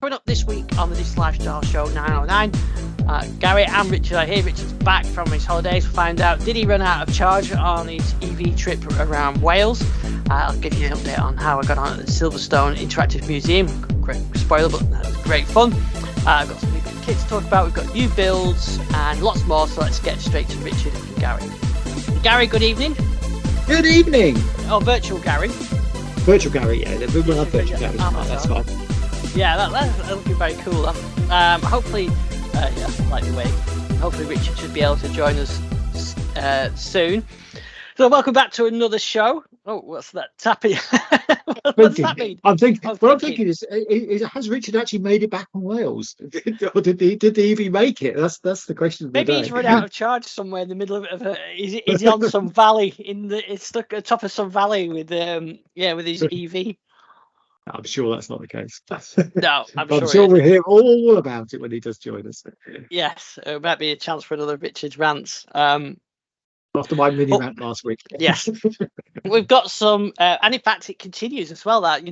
Coming up this week on the This Lifestyle Show 909, Garry and Richard are here. Richard's back from his holidays. We'll find out, did he run out of charge on his EV trip around Wales? I'll give you an update on how I got on at the Silverstone Interactive Museum. Great spoiler, but that was great fun. I've got some new kits to talk about. We've got new builds and lots more, so let's get straight to Richard and Garry. Garry, good evening. Good evening. Oh, virtual Garry. Virtual Garry, yeah. We'll have virtual Garry. That's fine. Yeah, that's looking very cool. Hopefully, like the way. Hopefully, Richard should be able to join us soon. So, welcome back to another show. Oh, what's that tapping? What's that mean? I'm thinking is has Richard actually made it back from Wales, or did he even make it? That's the question. Of the Maybe day. he's run out of charge somewhere in the middle of a. Is he on some valley it's stuck at the top of some valley with his EV? I'm sure that's not the case. No, I'm sure we'll hear all about it when he does join us. Yes, it might be a chance for another Richard rants. After my mini rant last week. Yes, we've got some, and in fact, it continues as well. That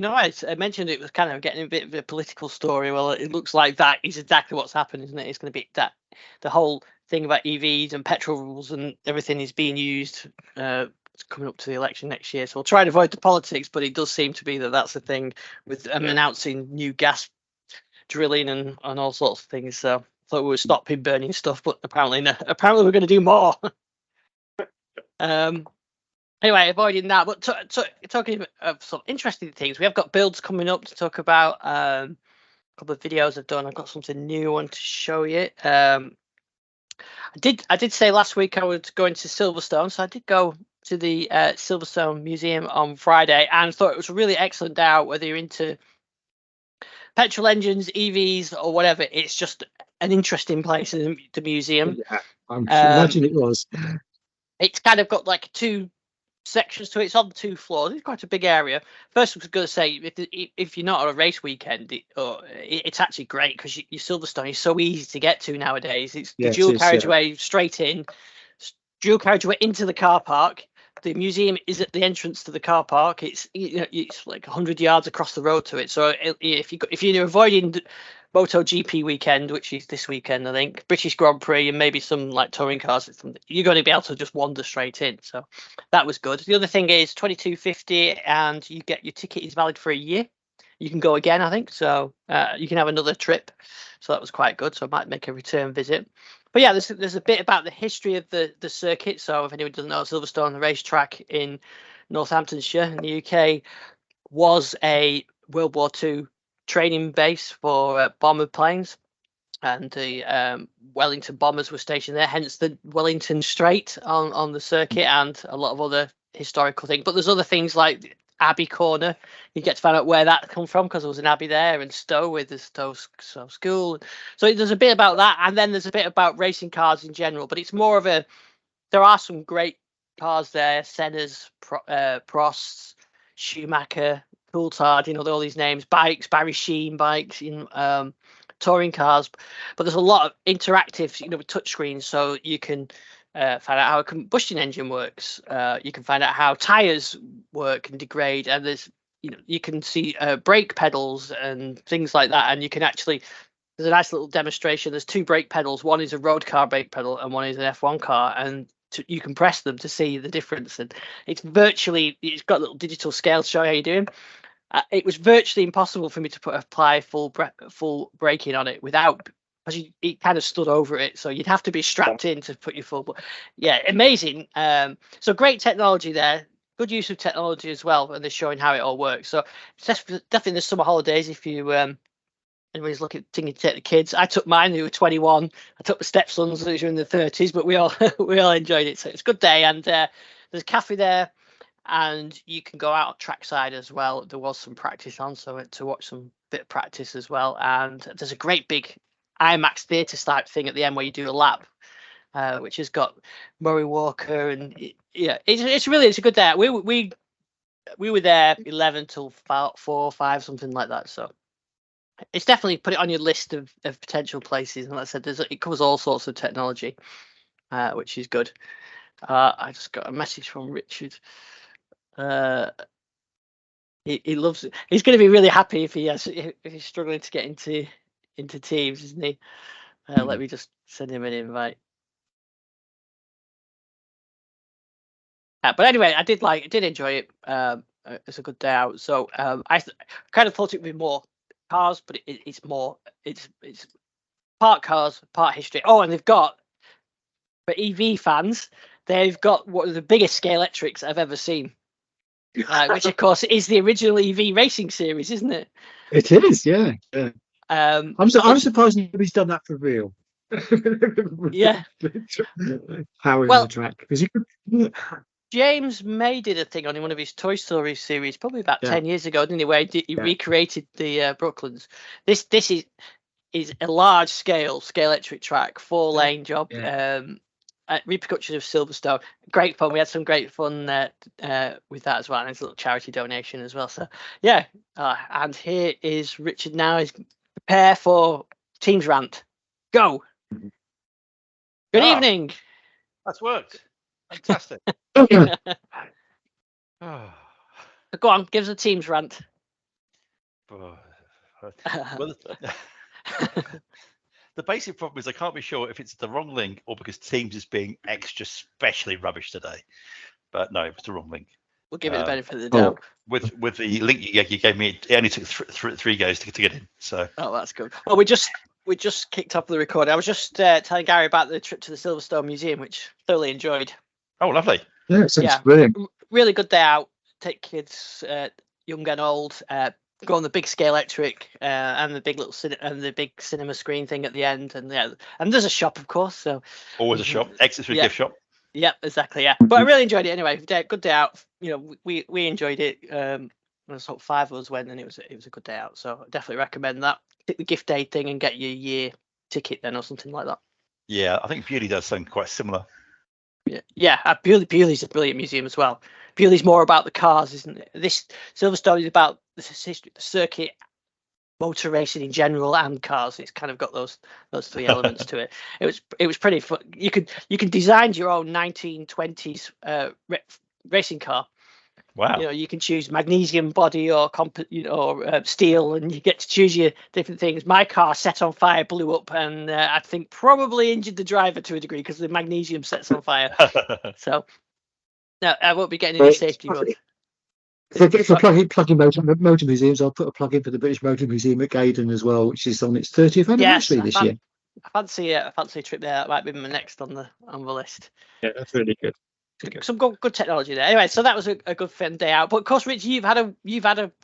I mentioned it was kind of getting a bit of a political story. Well, it looks like that is exactly what's happened, isn't it? It's going to be that the whole thing about EVs and petrol rules and everything is being used. Coming up to the election next year, so we'll try to avoid the politics, but it does seem to be that's the thing with announcing new gas drilling and all sorts of things. So I thought we were stopping burning stuff, but apparently we're going to do more. Anyway, avoiding that, but talking of some interesting things, we have got builds coming up to talk about. A couple of videos I've done. I've got something new I want to show you. I did say last week I was going to Silverstone, so I did go to the Silverstone Museum on Friday and thought it was a really excellent day out, whether you're into petrol engines, EVs or whatever. It's just an interesting place in the museum. Yeah, I imagine it was. It's kind of got like two sections to it. It's on 2 floors. It's quite a big area. First, I was going to say, if you're not on a race weekend, it's actually great because your Silverstone is so easy to get to nowadays. It's the dual carriageway straight in, dual carriageway into the car park. The museum is at the entrance to the car park. It's like 100 yards across the road to it. So if you're avoiding MotoGP weekend, which is this weekend, I think, British Grand Prix and maybe some like touring cars, you're going to be able to just wander straight in. So that was good. The other thing is $22.50 and you get your ticket is valid for a year. You can go again, I think. So you can have another trip. So that was quite good. So I might make a return visit. But yeah, there's a bit about the history of the circuit. So if anyone doesn't know, Silverstone, the racetrack in Northamptonshire in the UK, was a World War II training base for bomber planes, and the Wellington bombers were stationed there. Hence the Wellington Strait on the circuit, and a lot of other historical things. But there's other things like Abbey Corner. You get to find out where that come from because there was an abbey there, and Stowe with the Stowe School. So there's a bit about that, and then there's a bit about racing cars in general. But it's more of there are some great cars there: Senna's, Prost's, Schumacher, Coulthard. All these names, bikes, Barry Sheen bikes, touring cars. But there's a lot of interactive, with touchscreens, so you can find out how a combustion engine works. You can find out how tires work and degrade, and there's you can see brake pedals and things like that. And you can there's a nice little demonstration. There's 2 brake pedals. One is a road car brake pedal and one is an F1 car, and you can press them to see the difference. And it's got a little digital scale to show how you're doing. It was virtually impossible for me to apply full braking on it without. It kind of stood over it, so you'd have to be strapped in to put your full. Yeah, amazing. So great technology there, good use of technology as well, and they're showing how it all works. So definitely the summer holidays. If you anybody's looking to take the kids, I took mine who were 21. I took the stepsons who were in the 30s, but we all enjoyed it. So it's a good day, and there's a cafe there, and you can go out trackside as well. There was some practice on, so to watch some bit of practice as well, and there's a great big IMAX theatre type thing at the end where you do a lap, which has got Murray Walker, and it's a good day. We were there 11 till 4 or 5, something like that. So it's definitely put it on your list of potential places. And like I said, it covers all sorts of technology, which is good. I just got a message from Richard. He loves it. He's going to be really happy if if he's struggling to get into teams, isn't he? Let me just send him an invite. But anyway, I did enjoy it. It's a good day out. So I kind of thought it would be more cars, but it's part cars, part history. Oh, and they've got, for EV fans, they've got one of the biggest Scalextrics I've ever seen. Which of course is the original EV racing series, isn't it? It is, yeah. I'm surprised nobody's done that for real. Yeah. Powering the track, because James May did a thing on one of his Toy Story series probably about 10 years ago, didn't he? Where he recreated the Brooklands. This is a large scale Scalextric track, 4-lane job. Reproduction of Silverstone. Great fun. We had some great fun with that as well, and it's a little charity donation as well. So yeah, and here is Richard now. Is prepare for Teams rant. Go. Good evening. That's worked. Fantastic. Go on, give us a Teams rant. Well, the basic problem is I can't be sure if it's the wrong link or because Teams is being extra specially rubbish today. But no, it was the wrong link. We'll give it the benefit of the doubt. With the link you gave me, it only took three goes to get in. So. Oh, that's good. Well, we just kicked off the recording. I was just telling Gary about the trip to the Silverstone Museum, which I thoroughly enjoyed. Oh, lovely. Yeah, it sounds brilliant. Really good day out. Take kids, young and old. Go on the big Scalextric and the big the big cinema screen thing at the end, and there's a shop, of course. So always a shop. Exit through gift shop. Yep, exactly. Yeah, but I really enjoyed it anyway. Good day out. We enjoyed it. There's sort of 5 of us went, and it was a good day out. So I definitely recommend that. Take the gift aid thing and get your year ticket then, or something like that. Yeah, I think Bewley does something quite similar. Yeah. Bewley's a brilliant museum as well. Bewley's more about the cars, isn't it? This Silverstone is about the history, the circuit, motor racing in general, and cars. It's kind of got those 3 elements to it. It was pretty fun. You can design your own 1920s racing car. Wow. You can choose magnesium body or steel, and you get to choose your different things. My car set on fire, blew up, and I think probably injured the driver to a degree because the magnesium sets on fire. So no, I won't be getting any safety runs. For plug-in motor museums, I'll put a plug in for the British Motor Museum at Gaydon as well, which is on its 30th anniversary this year. I fancy a trip there. That might be my next on the list. Yeah, that's really good. Some good technology there. Anyway, so that was a good fun day out. But of course, Rich, you've had a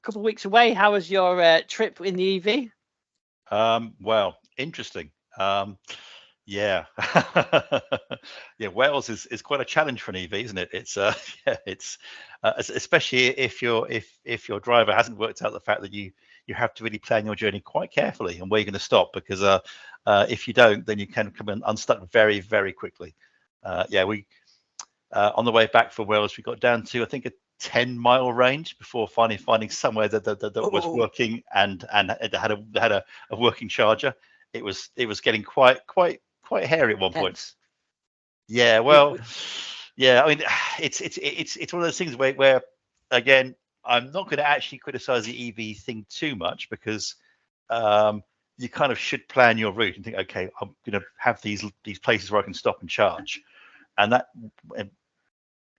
couple of weeks away. How was your trip in the EV? Well, interesting. Yeah. Wales is quite a challenge for an EV, isn't it? It's especially if your driver hasn't worked out the fact that you have to really plan your journey quite carefully and where you're going to stop, because if you don't, then you can come unstuck very, very quickly. We on the way back from Wales, we got down to, I think, a 10-mile range before finally finding somewhere that was working and it had a working charger. It was getting quite hairy at one point. Yeah, well, yeah. I mean, it's one of those things where again, I'm not going to actually criticize the EV thing too much, because you kind of should plan your route and think, okay, I'm going to have these places where I can stop and charge, and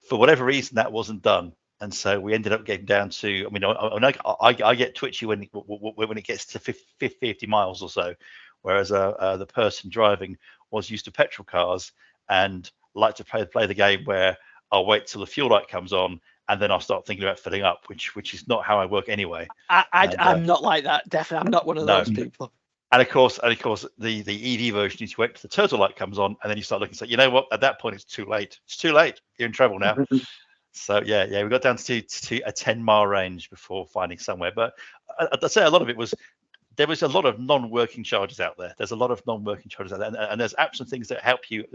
for whatever reason that wasn't done. And so we ended up getting down to, I mean, I get twitchy when it gets to 50 miles or so, whereas the person driving was used to petrol cars and liked to play the game where I'll wait till the fuel light comes on and then I'll start thinking about filling up, which is not how I work anyway. I'm not like that. Definitely, I'm not one of those people. And of course, the EV version is you wait till the turtle light comes on, and then you start looking. So you know what? At that point, it's too late. It's too late. You're in trouble now. So yeah, we got down to a 10-mile range before finding somewhere. But I'd say a lot of it was, there was a lot of non-working chargers out there. There's a lot of non-working chargers out there, and there's apps and things that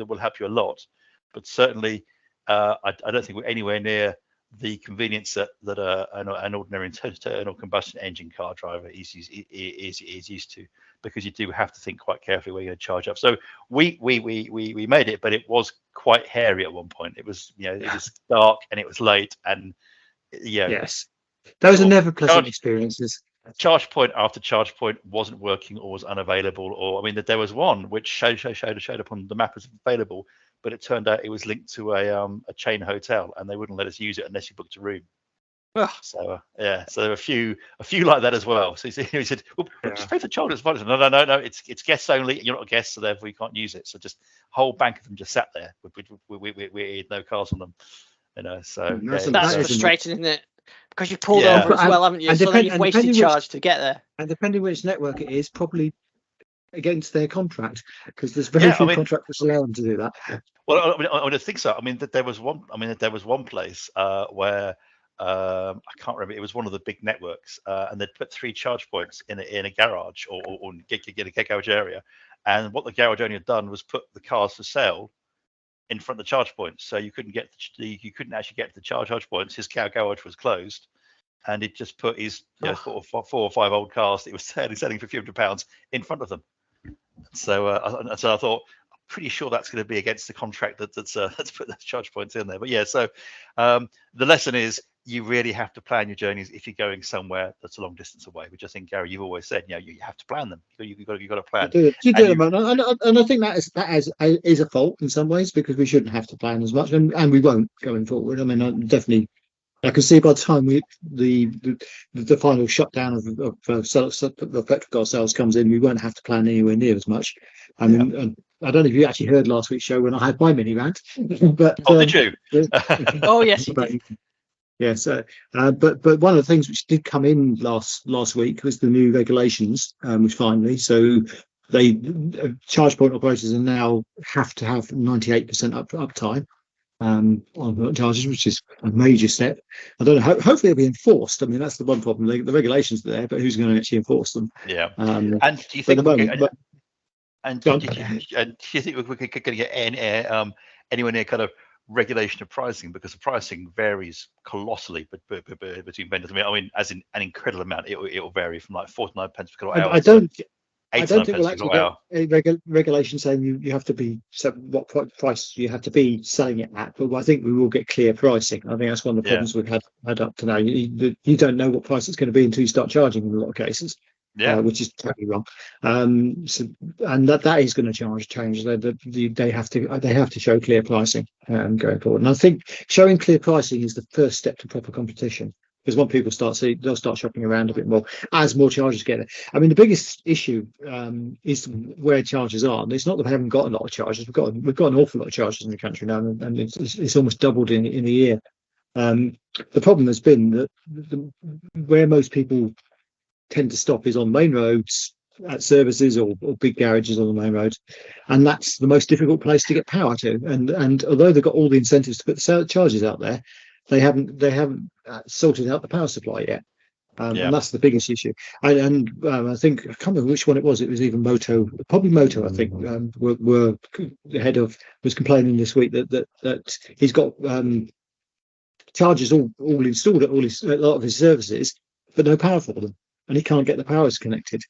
will help you a lot. But certainly, I don't think we're anywhere near the convenience that an ordinary internal combustion engine car driver is used to, because you do have to think quite carefully where you're going to charge up. So we made it, but it was quite hairy at one point. It was it was dark and it was late, and yes, Those are never pleasant experiences. Charge point after charge point wasn't working or was unavailable, or I mean, there was one which showed up on the map as available, but it turned out it was linked to a chain hotel, and they wouldn't let us use it unless you booked a room. So so there were a few like that as well. So he said, well, just pay for the charge. It's fine. No, it's guests only. You're not a guest, so therefore you can't use it. So just a whole bank of them just sat there we had no cars on them. So that's frustrating, isn't it? Because you pulled over as well, haven't you? So then you've wasted charge to get there. And depending which network it is, probably against their contract, because there's very few contracts which allow them to do that. Well, I would think so. I mean, there was one place where I can't remember. It was one of the big networks, and they'd put 3 charge points in a garage or get a garage area. And what the garage owner had done was put the cars for sale in front of the charge points, so you couldn't actually get to the charge points. His garage was closed, and he'd just put his 4 or 5 old cars that he was selling for a few £100 in front of them. So I thought, I'm pretty sure that's going to be against the contract that's put those charge points in there. But so the lesson is, you really have to plan your journeys if you're going somewhere that's a long distance away, which I think, Garry, you've always said, you have to plan them. You've got to plan. You do them, and I think that is a fault in some ways, because we shouldn't have to plan as much, and we won't going forward. I mean, I can see by the time the final shutdown of petrol car sales comes in, we won't have to plan anywhere near as much. I mean, I don't know if you actually heard last week's show when I had my mini rant, but did you? Oh yes, you did. Yes, but one of the things which did come in last week was the new regulations, which finally, so they charge point operators are now have to have 98% uptime on charges, which is a major step. I don't know. Hopefully, it'll be enforced. I mean, that's the one problem. The regulations are there, but who's going to actually enforce them? Yeah. And do you think? Do you think we're going to get anywhere near kind of regulation of pricing, because the pricing varies colossally between vendors? I mean, as in an incredible amount. It will vary from like 49 pence per kilowatt hour. I don't think we'll actually get a regulation saying you have to be what price you have to be selling it at, but I think we will get clear pricing. I think that's one of the problems we've had up to now. You don't know what price it's going to be until you start charging in a lot of cases. Which is totally wrong. And that is going to change. They have to show clear pricing going forward. And I think showing clear pricing is the first step to proper competition. Because when people they'll start shopping around a bit more as more chargers get it. I mean, the biggest issue is where chargers are. And it's not that we haven't got a lot of chargers. We've got an awful lot of chargers in the country now, and it's almost doubled in a year. The problem has been that where most people tend to stop is on main roads, at services or big garages on the main roads, and that's the most difficult place to get power to. And although they've got all the incentives to put the chargers out there, they haven't sorted out the power supply yet, and that's the biggest issue. And I think, I can't remember which one it was. It was even probably Moto. I think were the head of was complaining this week that he's got chargers all installed at a lot of his services, but no power for them. And he can't get the powers connected.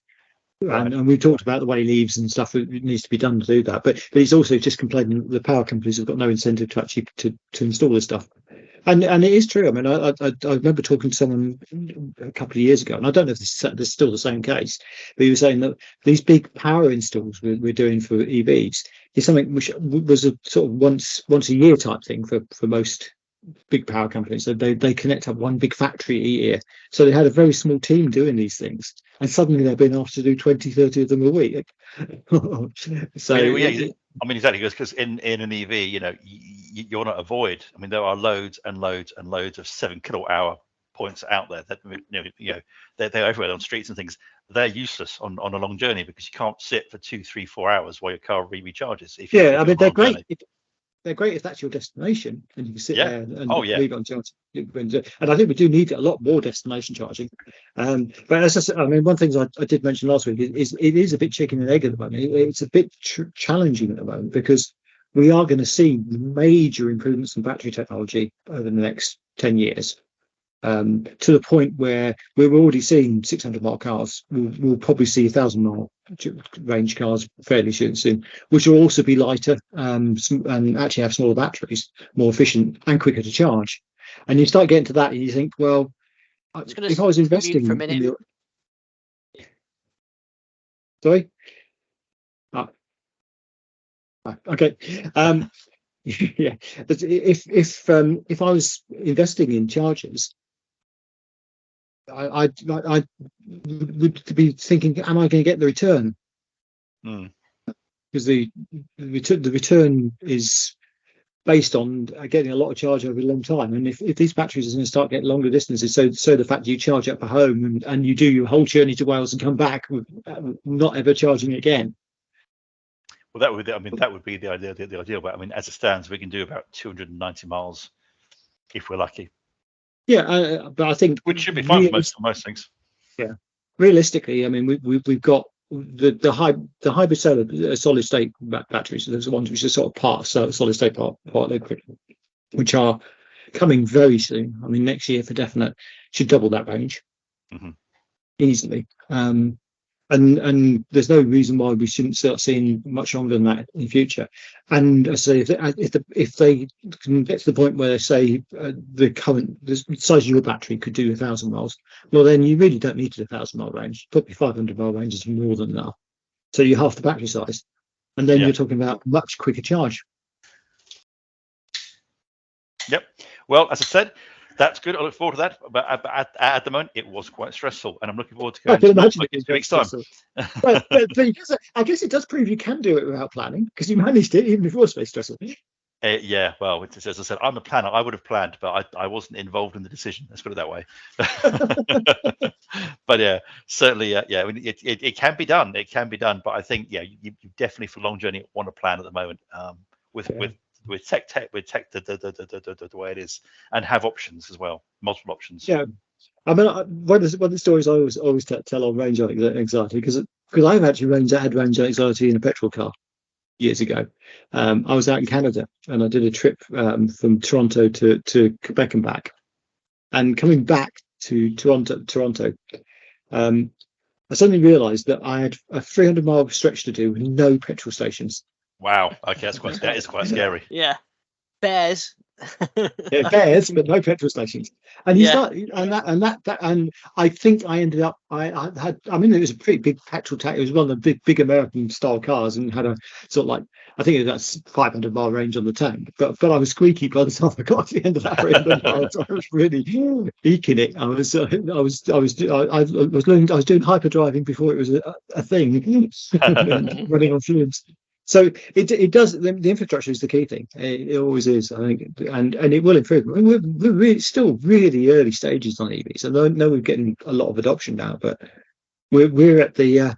Right. And we've talked about the way he leaves and stuff. It needs to be done to do that. But he's also just complaining that the power companies have got no incentive to actually to install this stuff. And it is true. I mean, I remember talking to someone a couple of years ago, and I don't know if this is still the same case, but he was saying that these big power installs we're doing for EVs is something which was a sort of once a year type thing for most big power companies. So they connect up one big factory a year. So they had a very small team doing these things, and suddenly they've been asked to do 20-30 of them a week. So I mean, exactly, because in an EV, you want to avoid. I mean, there are loads and loads and loads of 7 kilowatt hour points out there that they're everywhere on streets and things. They're useless on a long journey, because you can't sit for 2, 3, 4 hours while your car recharges. I mean, they're great. They're great if that's your destination, and you can sit there and leave on charge. And I think we do need a lot more destination charging. But as I said, I mean, one thing I did mention last week is it is a bit chicken and egg at the moment. It's a bit challenging at the moment, because we are going to see major improvements in battery technology over the next 10 years. To the point where we're already seeing 600-mile cars. We'll probably see 1,000-mile range cars fairly soon, which will also be lighter and actually have smaller batteries, more efficient and quicker to charge. And you start getting to that, and you think, well, if I was investing for a minute. Sorry. Okay. Yeah. If I was investing in chargers, I would be thinking, am I going to get the return? Because the return is based on getting a lot of charge over a long time, and if these batteries are going to start getting longer distances, so the fact you charge up at home and you do your whole journey to Wales and come back not ever charging again. Well, that would be the ideal. But I mean, as it stands, we can do about 290 miles if we're lucky. Yeah, but I think which should be fine for most things. Yeah, realistically, I mean, we've got the hybrid solar solid state batteries. Those are the ones which are sort of solid state part liquid, which are coming very soon. I mean, next year for definite should double that range easily. And there's no reason why we shouldn't start seeing much longer than that in the future. And I say, if they can get to the point where they say the size of your battery could do 1,000 miles, well, then you really don't need a 1,000-mile range. Probably 500-mile range is more than enough. So you're half the battery size, and then you're talking about much quicker charge. Yep. Well, as I said, that's good. I look forward to that. But at the moment, it was quite stressful, and I'm looking forward to going in 2 weeks' time. but I guess it does prove you can do it without planning, because you managed it even before space stressful. Yeah, well, as I said, I'm a planner. I would have planned, but I wasn't involved in the decision. Let's put it that way. But yeah, certainly, yeah. I mean, it can be done. It can be done. But I think, yeah, you definitely for long journey want to plan at the moment with tech the way it is, and have options as well, multiple options. Yeah, I mean, one of the stories I always tell on range anxiety, because I've actually had range anxiety in a petrol car years ago. I was out in Canada and I did a trip from Toronto to Quebec and back, and coming back to Toronto, I suddenly realised that I had a 300-mile stretch to do with no petrol stations. Wow. Okay, that is quite scary. Yeah. Bears. Yeah, bears, but no petrol stations. And you start, and I think I ended up. I mean, it was a pretty big petrol tank. It was one of the big American style cars, and had a sort of like, I think it was 500-mile range on the tank. But I was squeaky by the time I got to the end of that 300 miles. I was really eking it. I was doing hyper driving before it was a thing, running on fumes. So it does. The infrastructure is the key thing. It always is, I think, and it will improve. I mean, we're still really early stages on EVs. I know we're getting a lot of adoption now, but we're at the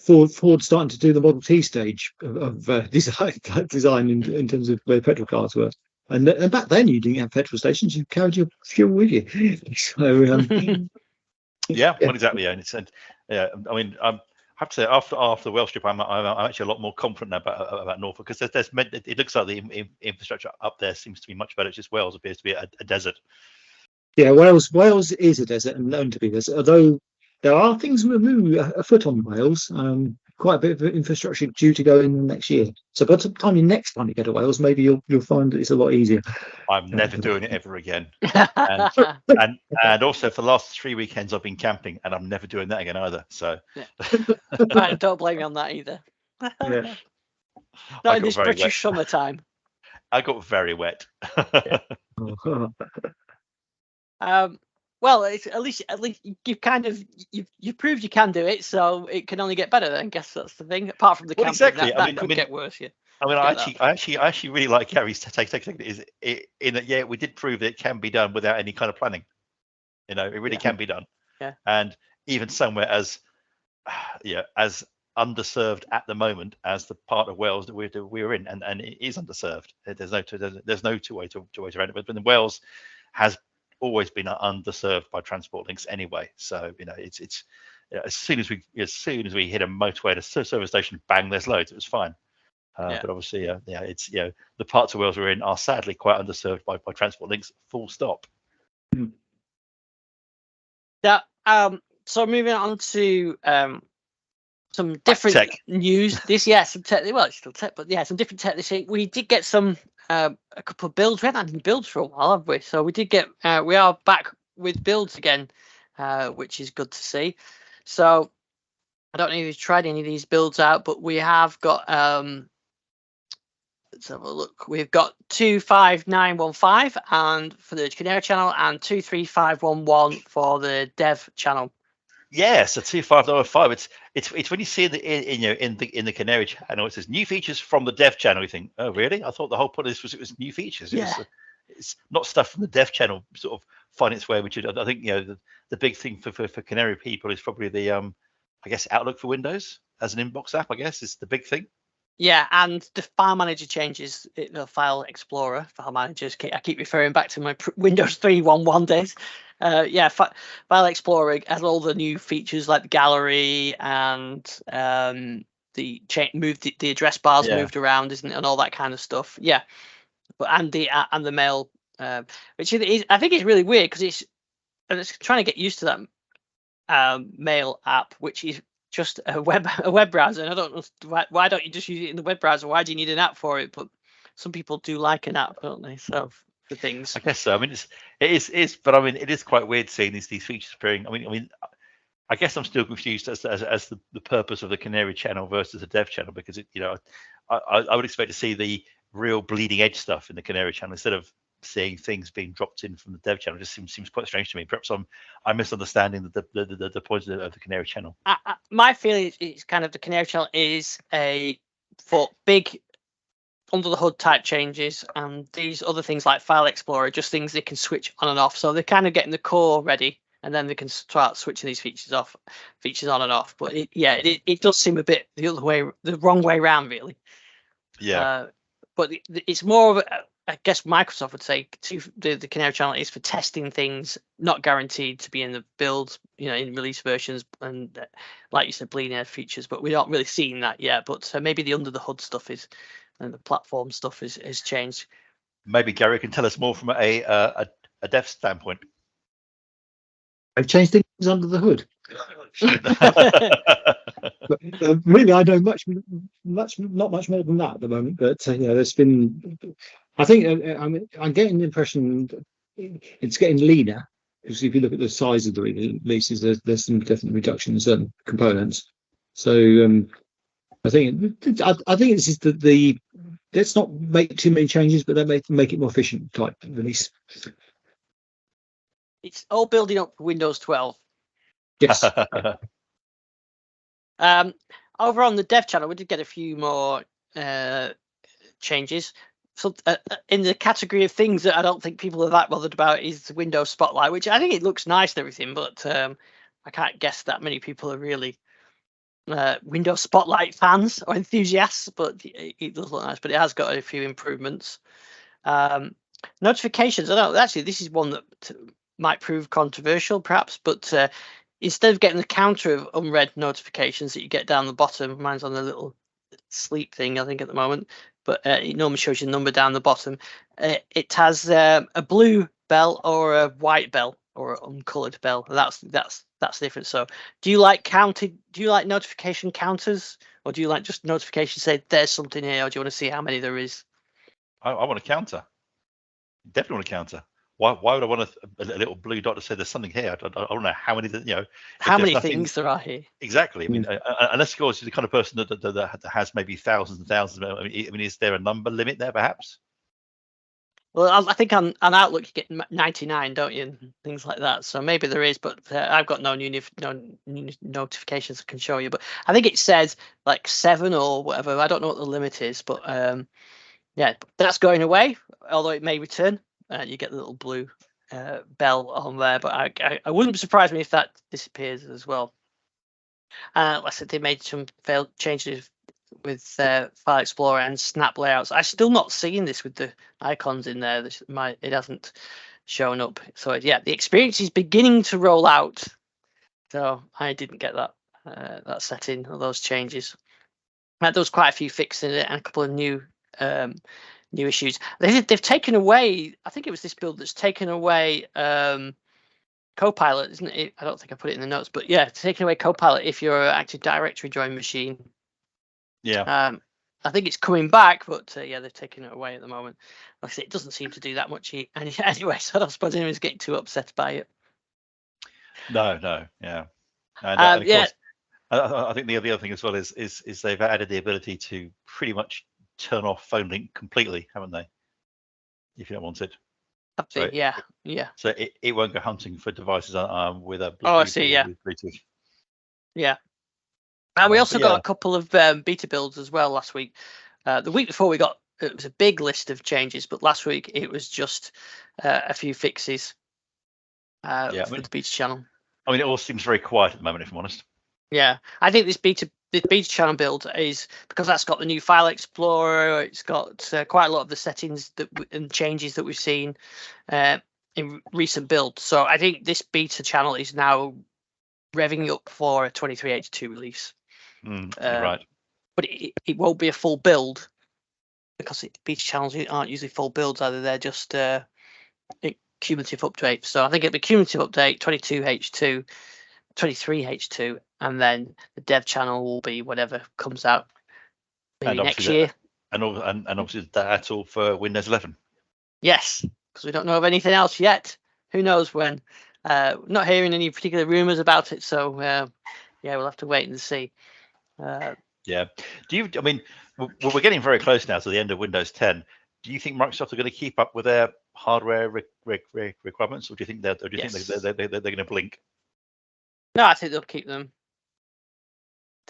Ford starting to do the Model T stage of design in terms of where petrol cars were. And back then you didn't have petrol stations; you carried your fuel with you. So yeah, well, exactly. Yeah, I mean, I have to say, after the Welsh trip, I'm actually a lot more confident now about Norfolk, because it looks like the infrastructure up there seems to be much better. It's just Wales appears to be a desert. Yeah, Wales is a desert and known to be a desert, although there are things moving afoot on Wales. Quite a bit of infrastructure due to go in next year. So by the time you get to Wales, maybe you'll find that it's a lot easier. I'm never doing it ever again. And also for the last 3 weekends I've been camping, and I'm never doing that again either. So I don't blame you on that either. Yeah. Not in this British summertime. I got very wet. Well, at least you've proved you can do it, so it can only get better. Then I guess that's the thing. Apart from the camping, exactly. that could get worse. Yeah. I mean, I actually really like Garry's take in that. Yeah, we did prove that it can be done without any kind of planning. You know, it really can be done. Yeah. And even somewhere as underserved at the moment as the part of Wales that we're in, and it is underserved. There's no two ways around it. But in Wales has always been underserved by transport links anyway. So it's as soon as we hit a motorway at a service station, bang, there's loads. It was fine. But obviously, it's the parts of Wales we're in are sadly quite underserved by transport links. Full stop. Yeah. So moving on to some different tech news. Some tech. Well, it's still tech, but some different tech this week. We did get some a couple of builds. We haven't had any builds for a while, have we? So we did get. We are back with builds again, which is good to see. So I don't know if you've tried any of these builds out, but we have got let's have a look. We've got 25915 and for the Canary channel, and 23511 for the Dev channel. Yeah, so 25915. It's when you see in the Canary channel, it says new features from the Dev channel. You think, oh really? I thought the whole point of this was it was new features. It's not stuff from the Dev channel sort of finding its way. Which I think the big thing for Canary people is probably the I guess Outlook for Windows as an inbox app. I guess is the big thing. Yeah, and the file manager changes, the file explorer, file managers. I keep referring back to my Windows 3.1.1 days. File explorer has all the new features like the gallery and the address bars moved around, isn't it, and all that kind of stuff. Yeah, but and the mail, which is, I think it's really weird because it's trying to get used to that mail app, which is just a web browser, and I don't know why don't you just use it in the web browser? Why do you need an app for it? But some people do like an app, don't they? So for things, I guess so. I mean, it is, but I mean, it is quite weird seeing these features appearing. I mean, I guess I'm still confused as the purpose of the Canary channel versus the Dev channel, because I would expect to see the real bleeding edge stuff in the Canary channel instead of seeing things being dropped in from the Dev channel. It just seems quite strange to me. Perhaps I'm misunderstanding the point of the Canary channel. My feeling is kind of the Canary channel is for big under the hood type changes, and these other things like File Explorer, just things they can switch on and off. So they're kind of getting the core ready, and then they can start switching these features on and off. But it does seem a bit the wrong way around, really. Yeah. But it's more of I guess Microsoft would say the Canary channel is for testing things, not guaranteed to be in the build, in release versions, and like you said, bleeding edge features. But we're not really seeing that yet. But maybe the under the hood stuff and the platform stuff has changed. Maybe Garry can tell us more from a dev standpoint. I've changed things under the hood. But, really, I know not much more than that at the moment. But there's been, I think, I'm getting the impression that it's getting leaner, because if you look at the size of the releases, there's some definite reduction in certain components. So I think this is the let's not make too many changes, but they make it more efficient type release. It's all building up for Windows 12. Yes. Over on the Dev channel, we did get a few more changes. So in the category of things that I don't think people are that bothered about is the Windows Spotlight, which I think it looks nice and everything, but I can't guess that many people are really Windows Spotlight fans or enthusiasts. But it does look nice, but it has got a few improvements. Notifications, I don't know, actually this is one that might prove controversial perhaps, but instead of getting the counter of unread notifications that you get down the bottom, mine's on the little sleep thing I think at the moment, but it normally shows you the number down the bottom. It has a blue bell or a white bell or an uncoloured bell. That's different. So do you like notification counters, or do you like just notifications say there's something here, or do you want to see how many there is? I want a counter. Definitely want a counter. Why would I want a little blue dot to say there's something here? I don't know how many how many things there are here. Exactly. I mean, unless you're the kind of person that has maybe thousands and thousands. I mean, is there a number limit there, perhaps? Well, I think on Outlook you get 99, don't you, and things like that. So maybe there is, but I've got no new notifications I can show you. But I think it says like 7 or whatever. I don't know what the limit is, but that's going away. Although it may return. You get the little blue bell on there, but I wouldn't surprise me if that disappears as well. Like I said, they made some failed changes with File Explorer and Snap layouts. I'm still not seeing this with the icons in there. It hasn't shown up. So the experience is beginning to roll out. So I didn't get that setting or those changes. There was quite a few fixes in it and a couple of new issues. They've taken away, I think it was this build that's taken away Copilot, isn't it? I don't think I put it in the notes, but taking away Copilot if you're an Active Directory join machine. Yeah. I think it's coming back, but they've taken it away at the moment. Like I say, it doesn't seem to do that much anyway, so I don't suppose anyone's getting too upset by it. No, yeah. And of course, I think the other thing as well is they've added the ability to pretty much turn off phone link completely, haven't they? If you don't want it. So yeah. So it won't go hunting for devices with a Bluetooth. Oh, I see. Yeah. With Bluetooth. Yeah. And we also got a couple of beta builds as well last week. The week before it was a big list of changes, but last week it was just a few fixes for the beta channel. I mean, it all seems very quiet at the moment, if I'm honest. Yeah, I think this beta channel build is because that's got the new file explorer. It's got quite a lot of the settings and changes that we've seen in recent builds. So I think this beta channel is now revving up for a 23H2 release. Right. But it won't be a full build because beta channels aren't usually full builds either. They're just cumulative updates. So I think it'll be cumulative update 22H2, 23H2, and then the dev channel will be whatever comes out maybe next year. And obviously that's all for Windows 11. Yes, because we don't know of anything else yet. Who knows when? Not hearing any particular rumors about it, so we'll have to wait and see. Yeah. I mean, we're getting very close now to the end of Windows 10. Do you think Microsoft are going to keep up with their hardware requirements, or do you think they're going to blink? No, I think they'll keep them.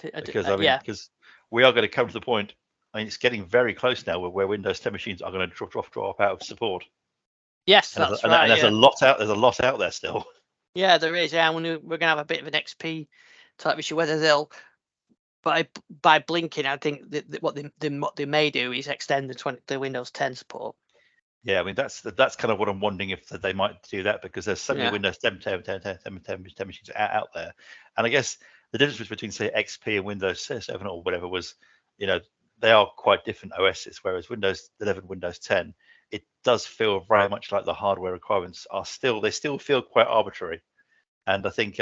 Because we are going to come to the point. I mean, it's getting very close now where Windows 10 machines are going to drop out of support. Yes, that's right. And there's a lot out there still. Yeah, there is. Yeah, we're going to have a bit of an XP type issue. Whether they'll, by blinking, I think that what they may do is extend the Windows 10 support. Yeah, I mean that's kind of what I'm wondering if they might do that, because there's so many Windows 10 machines out there, and I guess the difference between say XP and Windows 7 or whatever was, they are quite different OSs. Whereas Windows 11, Windows 10, it does feel very much like the hardware requirements they still feel quite arbitrary, and I think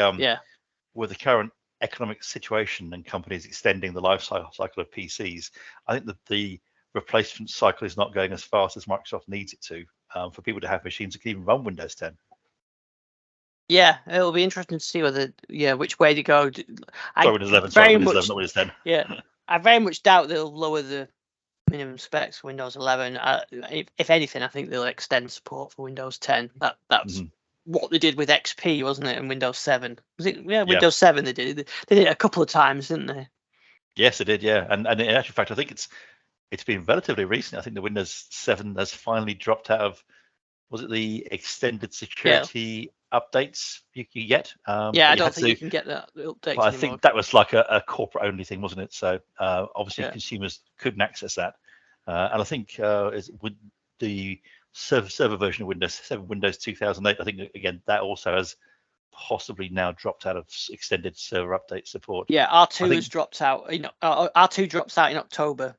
with the current economic situation and companies extending the life cycle of PCs, I think that the replacement cycle is not going as fast as Microsoft needs it to, for people to have machines that can even run Windows 10. Yeah, it'll be interesting to see which way they go. Windows 11, not Windows 10. Yeah, I very much doubt they'll lower the minimum specs for Windows 11. If anything, I think they'll extend support for Windows 10. That's what they did with XP, wasn't it? And Windows 7. Was it? Yeah, Windows 7 they did. They did it a couple of times, didn't they? Yes, they did. Yeah, and in actual fact, I think it's been relatively recent. I think the Windows 7 has finally dropped out of, was it the extended security updates you get? I don't think you can get that update. I think that was like a corporate only thing, wasn't it? So obviously consumers couldn't access that. And I think with the server version of Windows 7, Windows 2008, I think again that also has possibly now dropped out of extended server update support. Yeah, R2 has dropped out. R2 drops out in October.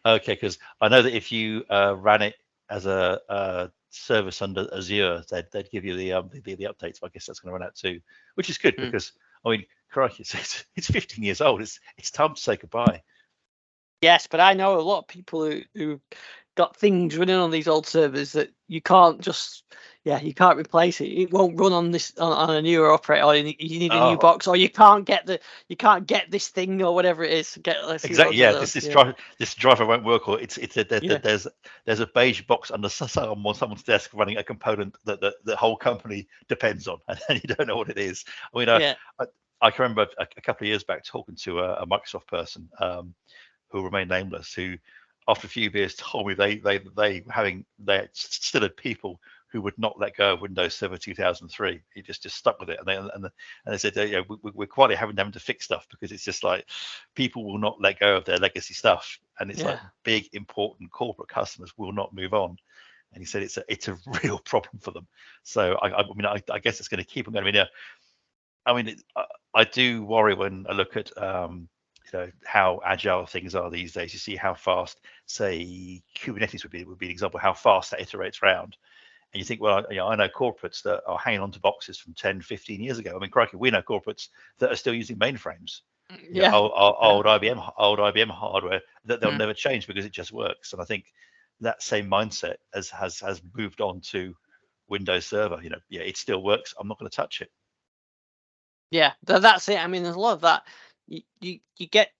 Okay, because I know that if you ran it as a service under Azure, they'd give you the updates. But I guess that's going to run out too, which is good because I mean, crikey, it's 15 years old. It's time to say goodbye. Yes, but I know a lot of people who got things running on these old servers that you can't just you can't replace it. It won't run on a newer operator, or you need a new box, or you can't get this thing or whatever it is. Exactly. Yeah, this driver won't work, or there's a beige box under someone's desk running a component that the whole company depends on, and you don't know what it is. I mean, I can remember a couple of years back talking to a Microsoft person who remained nameless, who after a few beers told me they still had people who would not let go of Windows Server 2003. He just stuck with it, and they said, we're quite having to fix stuff because it's just like people will not let go of their legacy stuff, and it's like big important corporate customers will not move on. And he said it's a real problem for them. So I guess it's going to keep on going. I do worry when I look at how agile things are these days. You see how fast, say, Kubernetes would be an example, how fast that iterates around. And you think, well, I know corporates that are hanging on to boxes from 10, 15 years ago. I mean, crikey, we know corporates that are still using mainframes. Old IBM hardware that they'll never change because it just works. And I think that same mindset has moved on to Windows Server. It still works. I'm not going to touch it. Yeah, that's it. I mean, there's a lot of that. You get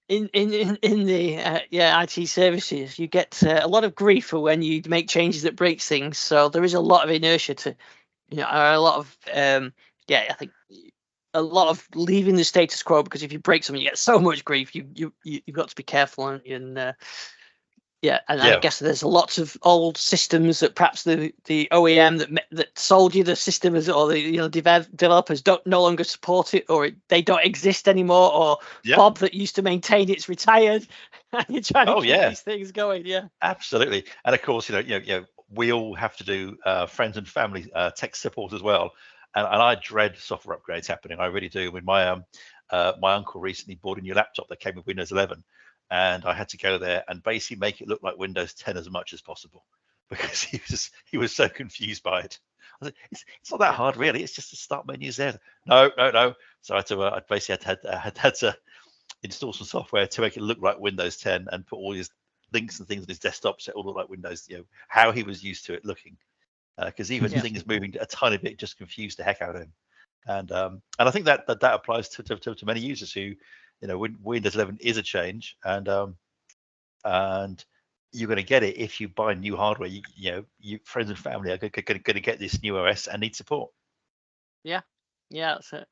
in the IT services, you get a lot of grief for when you make changes that breaks things. So there is a lot of inertia to, a lot of I think a lot of leaving the status quo, because if you break something, you get so much grief. You've got to be careful, and I guess there's lots of old systems that perhaps the OEM that sold you the system or the developers no longer support it, or they don't exist anymore, or Bob that used to maintain it's retired, and you're trying to keep these things going. Yeah, absolutely. And of course, we all have to do friends and family tech support as well. And I dread software upgrades happening. I really do. When my uncle recently bought a new laptop that came with Windows 11. And I had to go there and basically make it look like Windows 10 as much as possible, because he was so confused by it. I was like, it's not that hard, really. It's just the start menus there. No. So I basically had to install some software to make it look like Windows 10 and put all his links and things on his desktop so it all looked like Windows. How he was used to it looking, because even things moving a tiny bit just confused the heck out of him. And I think that applies to many users who. Windows 11 is a change, and you're going to get it if you buy new hardware. You friends and family are going to get this new OS and need support. Yeah, that's it.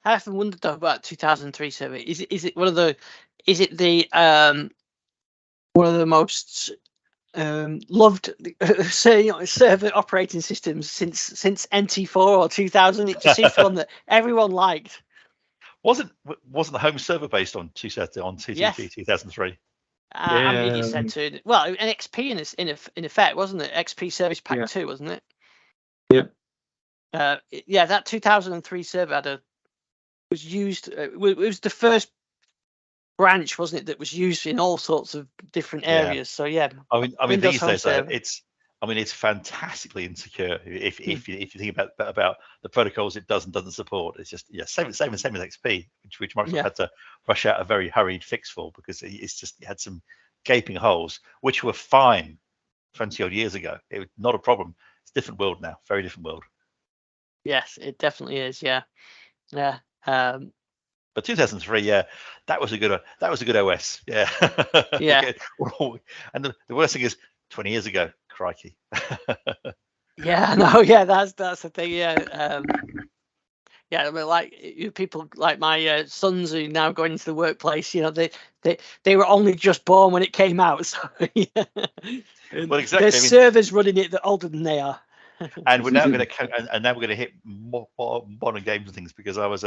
I often wondered though about 2003 server. Is it one of the one of the most loved server operating systems since NT4 or 2000? It just seems one that everyone liked. Wasn't the home server based on TCP 2003? Media Center. Well, an XP in effect, wasn't it? XP Service Pack 2, wasn't it? Yeah. That 2003 server was used. It was the first branch, wasn't it, that was used in all sorts of different areas. So yeah. I mean these days it's fantastically insecure if you think about the protocols it does and doesn't support. It's just same as XP, which Microsoft had to rush out a very hurried fix for, because it had some gaping holes which were fine 20 odd years ago. It was not a problem. It's a different world now, very different world. Yes, it definitely is. Yeah. But 2003, that was a good OS. Yeah. And the worst thing is 20 years ago, crikey. That's the thing. I mean, like people like my sons who now going into the workplace, they were only just born when it came out. So well, exactly. There's servers running it that are older than they are. And we're now going to hit more modern games and things, because I was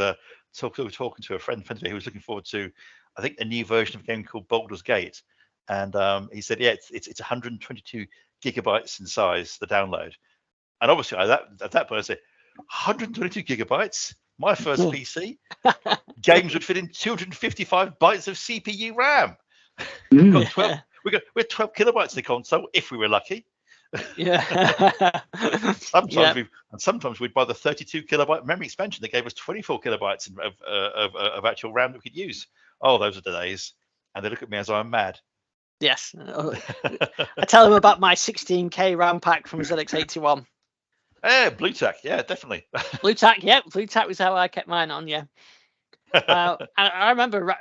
talking to a friend who was looking forward to, I think, a new version of a game called Baldur's Gate, and he said, it's 122 gigabytes in size, the download. And obviously at that point I said, 122 gigabytes, my first PC, games would fit in 255 bytes of CPU RAM. We had 12 kilobytes in the console if we were lucky. Sometimes we'd buy the 32 kilobyte memory expansion that gave us 24 kilobytes of actual RAM that we could use. Oh, those are the days. And they look at me as I'm mad. Yes. I tell them about my 16K RAM pack from ZX81. Blu-Tack, definitely. Blu-Tack was how I kept mine on. I remember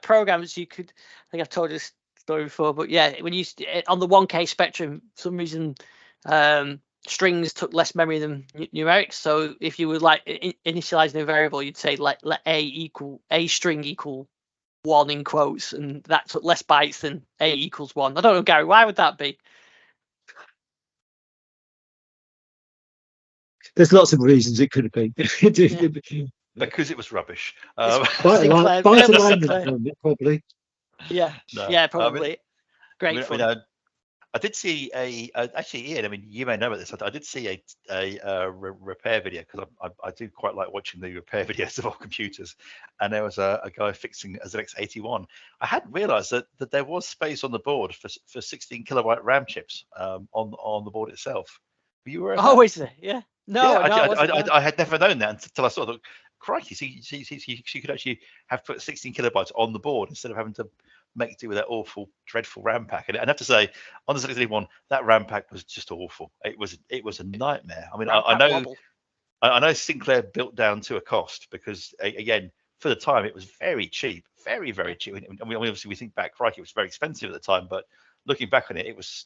programs you could, I think I've told this story before, but when you on the 1K spectrum, for some reason strings took less memory than numerics. So if you were like initializing a variable, you'd say let a string equal 1 in quotes, and that took less bytes than a equals 1. I don't know, Gary, why would that be? There's lots of reasons it could have been. Because it was rubbish. Probably. Probably. Great fun. I did see actually, Ian, I mean, you may know about this. I did see a repair video, because I do quite like watching the repair videos of old computers. And there was a guy fixing a ZX81. I hadn't realised that there was space on the board for 16 kilobyte RAM chips on the board itself. Were you aware of that? Oh, is there? Yeah. No, I had never known that until I saw the crikey. She could actually have put 16 kilobytes on the board instead of having to make do with that awful, dreadful RAM pack. And I have to say, on the ZX81, that RAM pack was just awful. It was a nightmare. I mean, I know. I know Sinclair built down to a cost because, again, for the time it was very cheap, very, very cheap. I mean, obviously we think back, crikey, it was very expensive at the time, but looking back on it, it was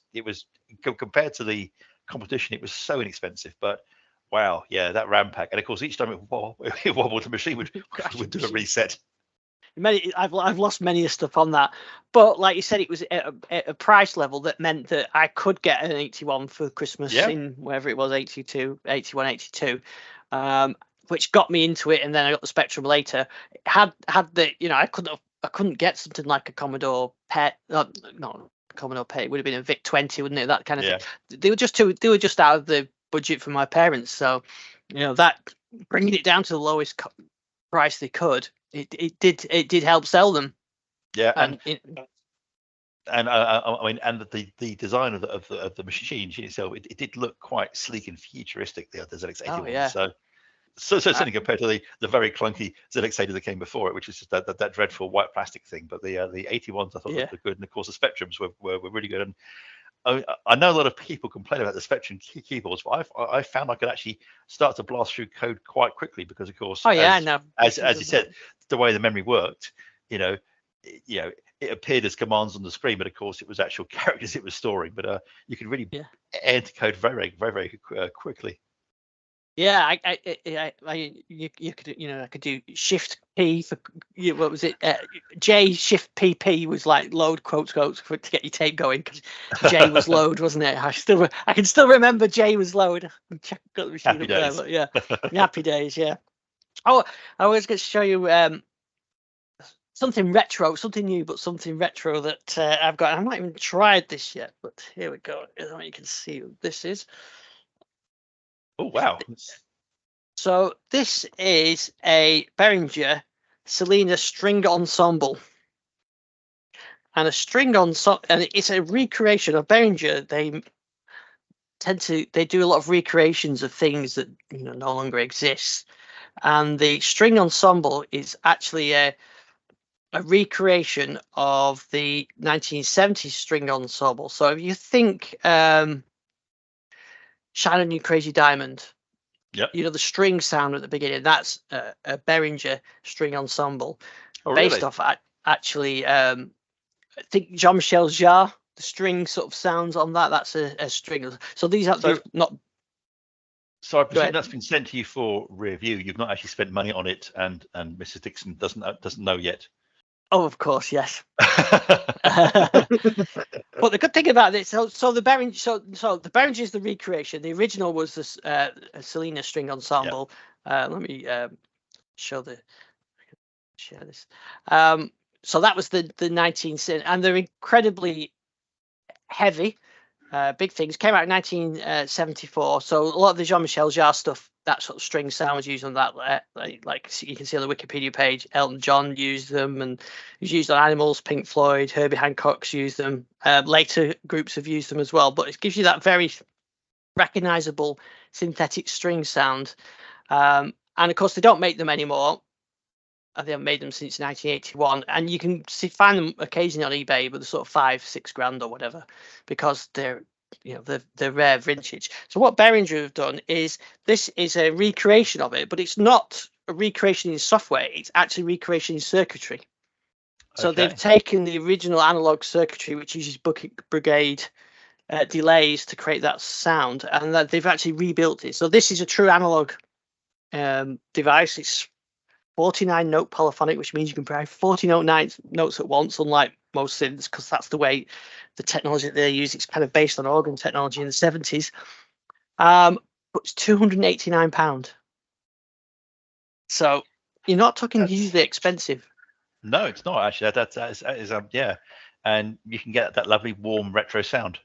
compared to the competition, it was so inexpensive. But wow, yeah, that RAM pack, and of course each time it wobbled, the machine would do a reset. I've lost many stuff on that, but like you said, it was at a price level that meant that I could get an 81 for Christmas in wherever it was, 81, 82, which got me into it, and then I got the Spectrum later. Had the, I couldn't get something like a Commodore PET, not Commodore PET. It would have been a VIC 20, wouldn't it? That kind of thing. They were just out of the budget for my parents, so that bringing it down to the lowest price they could. It did help sell them. Yeah, I mean, and the design of the machine itself, it did look quite sleek and futuristic. The ZX81. Oh, yeah. So certainly compared to the very clunky ZX80 that came before it, which is just that dreadful white plastic thing. But the 81s I thought looked good, and of course the Spectrums were really good. And I know a lot of people complain about the Spectrum keyboards, but I found I could actually start to blast through code quite quickly because, of course, as you said, the way the memory worked, it appeared as commands on the screen, but of course it was actual characters it was storing. But you could really enter code very, very, very quickly. Yeah, you could, I could do Shift P for what was it? J Shift PP was like load quotes to get your tape going, because J was load, wasn't it? I can still remember J was load. Got the machine happy up days. there, but happy days, yeah. Oh, I was going to show you something retro, something new, but something retro that I've got. I've not even tried this yet, but here we go. You can see what this is. Oh, wow. So this is a Behringer Selena string ensemble. And a string ensemble, and it's a recreation of Behringer. They do a lot of recreations of things that no longer exist. And the string ensemble is actually a recreation of the 1970s string ensemble. So if you think Shine On You Crazy Diamond, the string sound at the beginning, that's a Behringer string ensemble. Based off actually, I think Jean-Michel Jarre, the string sort of sounds on that's a string. So these are not. So I presume that's been sent to you for review. You've not actually spent money on it, and Mrs. Dixon doesn't know yet. Oh, of course, yes. But the good thing about this, so the Behringer, so the Behringer is the recreation. The original was this Selena string ensemble. Let me share this. So that was the 19th, and they're incredibly heavy. Big things came out in 1974. So a lot of the Jean-Michel Jarre stuff, that sort of string sound was used on that. Like you can see on the Wikipedia page, Elton John used them, and it was used on Animals, Pink Floyd, Herbie Hancock's used them. Later groups have used them as well. But it gives you that very recognizable synthetic string sound. And of course, they don't make them anymore. They haven't made them since 1981, and you can find them occasionally on eBay, but they're sort of $5-6 grand or whatever, because they're rare vintage. So what Behringer have done is, this is a recreation of it, but it's not a recreation in software; it's actually recreation in circuitry. So they've taken the original analog circuitry, which uses bucket brigade delays to create that sound, and they've actually rebuilt it. So this is a true analog device. It's 49 note polyphonic, which means you can play 40 notes at once, unlike most synths, because that's the way the technology that they use. It's kind of based on organ technology in the 70s. But it's £289. So you're not talking hugely expensive. No, it's not actually. That is and you can get that lovely warm retro sound.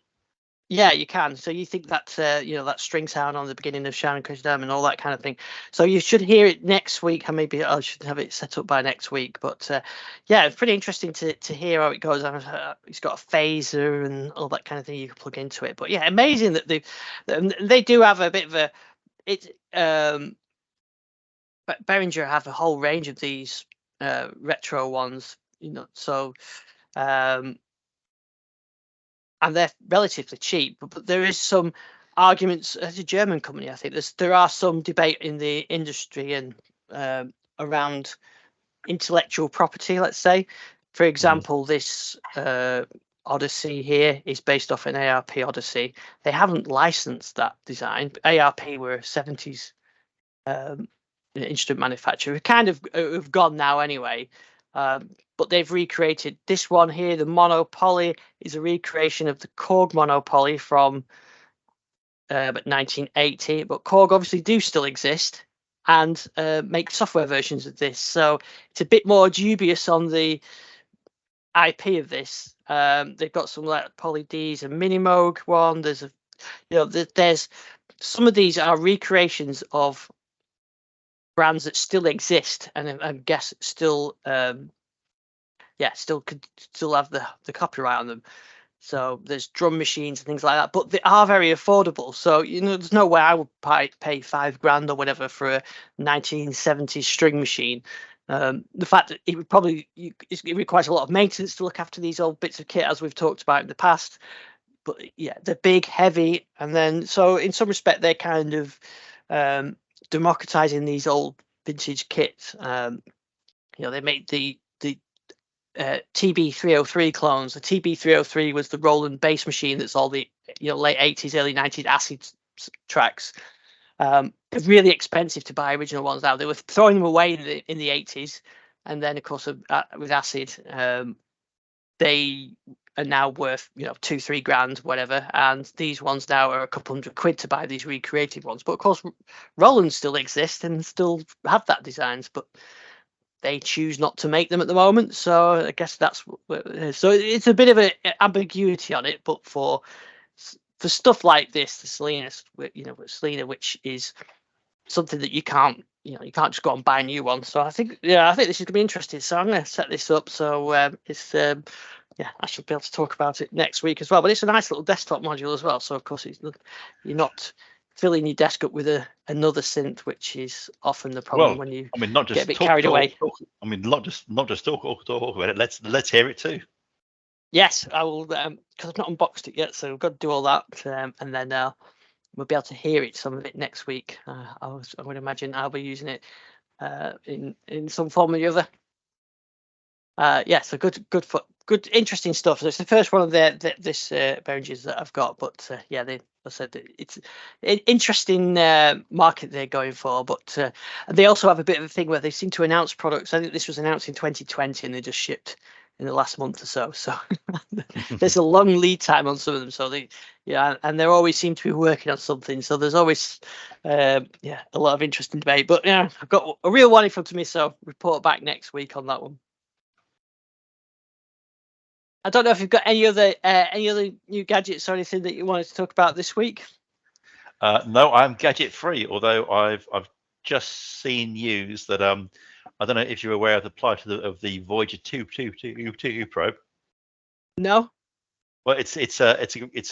Yeah, you can. So you think that that string sound on the beginning of Shine On You Crazy Diamond and all that kind of thing. So you should hear it next week, and maybe I should have it set up by next week. But it's pretty interesting to hear how it goes. It's got a phaser and all that kind of thing you can plug into it. But yeah, amazing that they do have a bit of a but Behringer have a whole range of these retro ones, so. And they're relatively cheap, but there is some arguments as a German company. I think there are some debate in the industry and around intellectual property. Let's say, for example, this Odyssey here is based off an ARP Odyssey. They haven't licensed that design. ARP were a 70s instrument manufacturer who kind of have gone now anyway. But they've recreated this one here. The Monopoly is a recreation of the Korg Monopoly from 1980. But Korg obviously do still exist and make software versions of this. So it's a bit more dubious on the IP of this. They've got some like Poly D's and Minimoog one. There's there's some of these are recreations of brands that still exist and I guess still still have the copyright on them. So there's drum machines and things like that, but they are very affordable. So there's no way I would pay $5,000 or whatever for a 1970s string machine. The fact that it would probably it requires a lot of maintenance to look after these old bits of kit, as we've talked about in the past. But yeah, they're big, heavy, and then so in some respect they're kind of democratizing these old vintage kits. They made the TB303 clones. The TB303 was the Roland bass machine that's all the late 80s, early 90s acid tracks. Really expensive to buy original ones now. They were throwing them away in the 80s, and then of course with acid, they are now worth $2-3 grand, whatever. And these ones now are a couple £100 to buy these recreated ones. But of course, Roland still exists and still have that designs, but they choose not to make them at the moment. So I guess that's so it's a bit of an ambiguity on it. But for stuff like this, the Selena, which is something that you can't just go and buy a new one. So I think this is gonna be interesting. So I'm gonna set this up. So it's I should be able to talk about it next week as well. But it's a nice little desktop module as well. So of course you're not filling your desk up with another synth, which is often the problem when you not just get a bit carried away. Not just talk about it. Let's hear it too. Yes, I will, because I've not unboxed it yet, so we've got to do all that, and then we'll be able to hear some of it next week. I would imagine I'll be using it in some form or the other. So good, interesting stuff. So it's the first one of this Behringers that I've got, but I said that it's an interesting market they're going for. But they also have a bit of a thing where they seem to announce products. I think this was announced in 2020, and they just shipped in the last month or so. So there's a long lead time on some of them. So and they always seem to be working on something. So there's always a lot of interesting debate. But I've got a real one in front of me. So report back next week on that one. I don't know if you've got any other new gadgets or anything that you wanted to talk about this week. No, I'm gadget free. Although I've just seen news that I don't know if you're aware of the plight of the Voyager 2 probe. No. Well, it's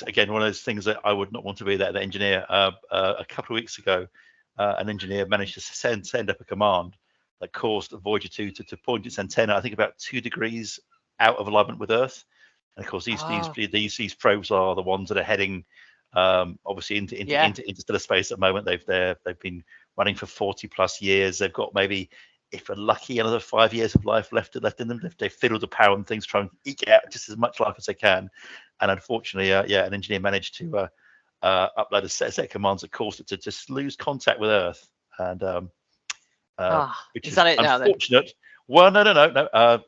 again one of those things that I would not want to be that engineer. A couple of weeks ago, an engineer managed to send up a command that caused Voyager 2 to point its antenna, I think, about 2 degrees out of alignment with Earth. And of course, these probes are the ones that are heading obviously into interstellar space at the moment. They've been running for 40+ years. They've got maybe, if we're lucky, another 5 years of life left in them. They've fiddled the power and things, try and eke out just as much life as they can. And unfortunately, an engineer managed to upload a set of commands that caused it to just lose contact with Earth. And which is unfortunate. Now, then? Well, no.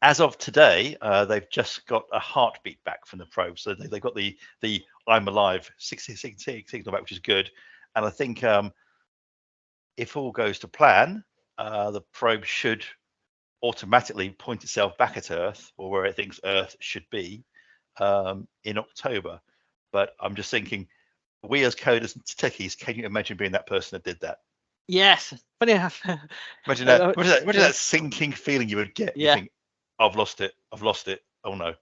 As of today, they've just got a heartbeat back from the probe. So they've got the I'm alive signal back, which is good. And I think if all goes to plan, the probe should automatically point itself back at Earth, or where it thinks Earth should be, in October. But I'm just thinking, we as coders and techies, can you imagine being that person that did that? Yes. Funny enough. Imagine that sinking feeling you would get. Yeah. You think, I've lost it. Oh no.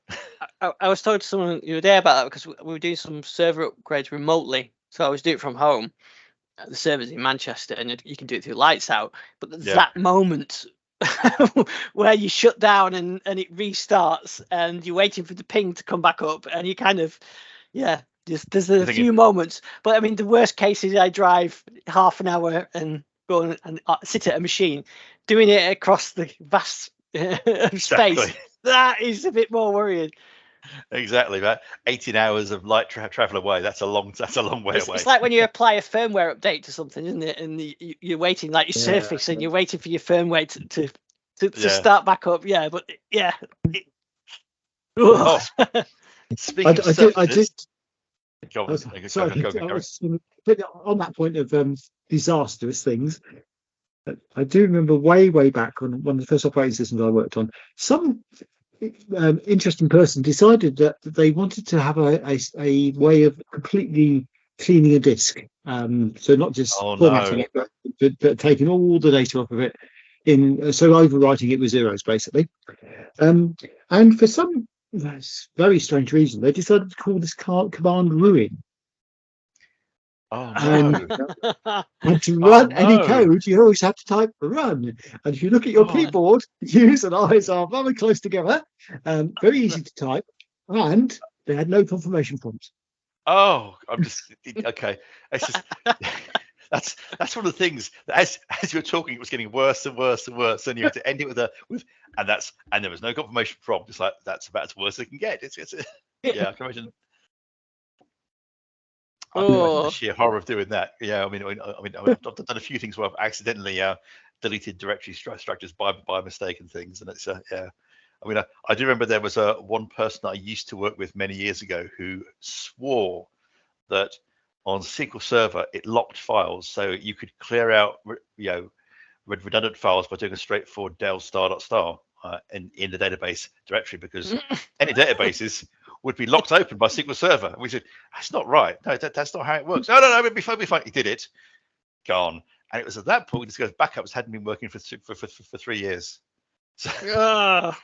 I was talking to someone the other day about that, because we were doing some server upgrades remotely. So I was doing it from home. The server's in Manchester, and you can do it through lights out. But there's that moment where you shut down and it restarts, and you're waiting for the ping to come back up, and you kind of, There's a few moments, but I mean, the worst case is I drive half an hour and go and sit at a machine, doing it across the vast space. That is a bit more worrying. Exactly, about 18 hours of light travel away. That's a long way away. It's like when you apply a firmware update to something, isn't it? And you're waiting, like your Surface, and you're waiting for your firmware to start back up. Yeah, but yeah. Speaking of surfaces, on that point of disastrous things, I do remember way back on one of the first operating systems I worked on, some interesting person decided that they wanted to have a way of completely cleaning a disk. So not just formatting it, but taking all the data off of it, so overwriting it with zeros, basically. And for some very strange reason, they decided to call this command ruin. Oh no! And to run any code, you always have to type run. And if you look at your keyboard, U's and I's are very close together, very easy to type, and they had no confirmation prompts. Oh, I'm just okay. It's just that's one of the things that as you were talking, it was getting worse and worse and worse, and you had to end it with and there was no confirmation prompt. It's like that's about as worse as it can get. It's yeah, I can imagine. The sheer horror of doing that. Yeah, I mean, I've done a few things where I've accidentally deleted directory structures by mistake and things, and it's yeah. I mean, I do remember there was one person I used to work with many years ago who swore that on SQL Server it locked files, so you could clear out redundant files by doing a straightforward del star in the database directory, because any databases would be locked open by SQL Server. And we said, that's not right. No, that's not how it works. No, it'll be fine. He did it. Gone. And it was at that point, because backups hadn't been working for 3 years. So, so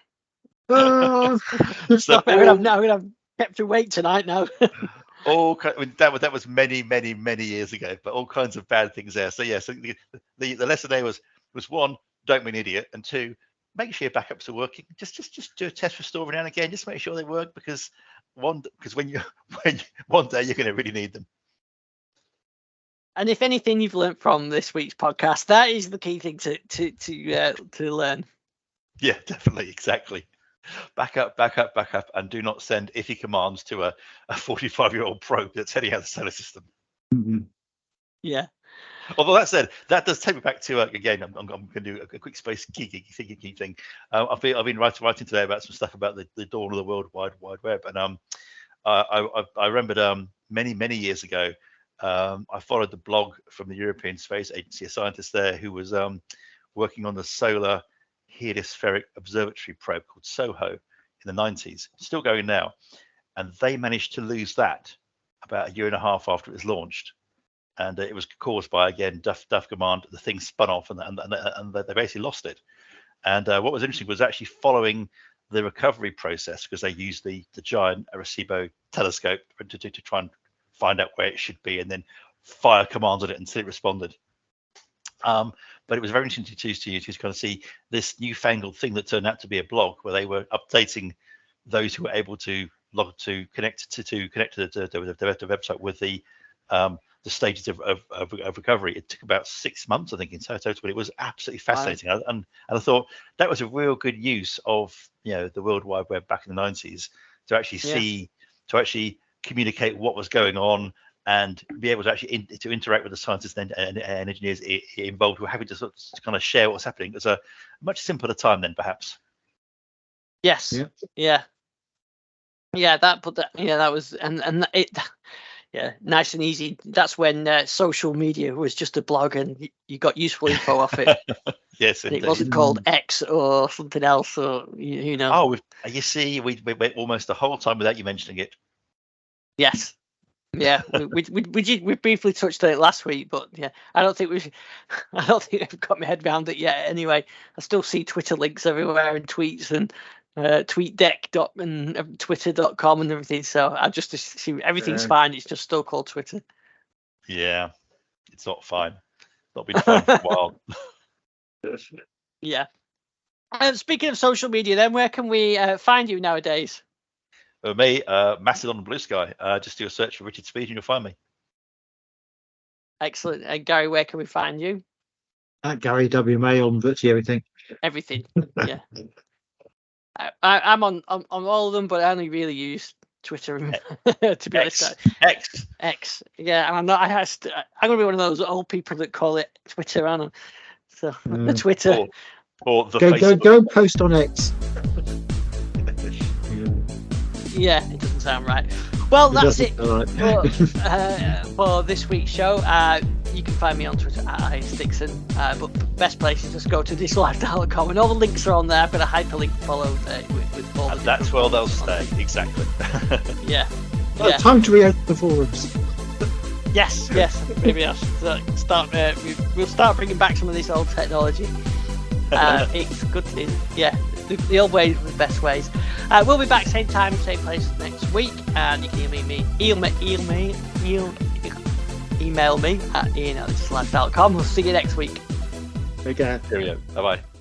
I'm going to kept awake tonight now. That was many years ago, but all kinds of bad things there. So yeah, so the lesson there was one, don't be an idiot, and two, make sure your backups are working. Just do a test restore every now and again. Just make sure they work, because when one day you're going to really need them. And if anything you've learned from this week's podcast, that is the key thing to learn. Yeah, definitely, exactly. Back up, and do not send iffy commands to a 45-year-old probe that's heading out of the solar system. Mm-hmm. Yeah. Although that said, that does take me back to again. I'm going to do a quick space geeky thing. I've been writing today about some stuff about the dawn of the World Wide Web, and I remembered many years ago, I followed the blog from the European Space Agency, a scientist there who was working on the Solar Heliospheric Observatory probe called SOHO in the 90s, still going now, and they managed to lose that about a year and a half after it was launched. And it was caused by, again, duff command. The thing spun off, and they basically lost it. And what was interesting was actually following the recovery process, because they used the giant Arecibo telescope to try and find out where it should be, and then fire commands on it until it responded. But it was very interesting to kind of see this newfangled thing that turned out to be a blog, where they were updating those who were able to connect to the website with the stages of recovery. It took about 6 months, I think, in total, but it was absolutely fascinating. Wow. And I thought that was a real good use of the World Wide Web back in the 90s to actually to actually communicate what was going on, and be able to actually to interact with the scientists and engineers involved who were having to kind of share what's happening. It was a much simpler time then, perhaps. Yes. Yeah. That was and it. Yeah, nice and easy. That's when social media was just a blog, and you got useful info off it. Yes, it wasn't called X or something else, or you know. Oh, you see, we went almost the whole time without you mentioning it. Yes. Yeah, we briefly touched on it last week, but yeah, I don't think I've got my head around it yet. Anyway, I still see Twitter links everywhere and tweets and TweetDeck and Twitter.com and everything. So I just assume everything's fine. It's just still called Twitter. Yeah, it's not fine. It's not been fine for a while. Yeah. Speaking of social media, then where can we find you nowadays? Me, Mastodon and Blue Sky. Just do a search for Richard Speed and you'll find me. Excellent. And Garry, where can we find you? At Garry WMA on virtually everything. Everything. Yeah. I'm on all of them, but I only really use Twitter. To be honest, X. Yeah, and I'm not. I'm gonna be one of those old people that call it Twitter, aren't I? So the Twitter. Or the go and post on X. Yeah, it doesn't sound right. Well, that's it right. for this week's show. You can find me on Twitter at Ian Dixon, but the best place is just go to dislifestyle.com, and all the links are on there. I've got a hyperlink followed with all. And that's where they'll stay. Exactly. Yeah. Time to reopen the forums. Yes. Maybe I'll start. We'll start bringing back some of this old technology. It's good. The old ways were the best ways. We'll be back same time, same place next week, and you can email me at ian@dislifestyle.com. We'll see you next week. Take care. Bye bye.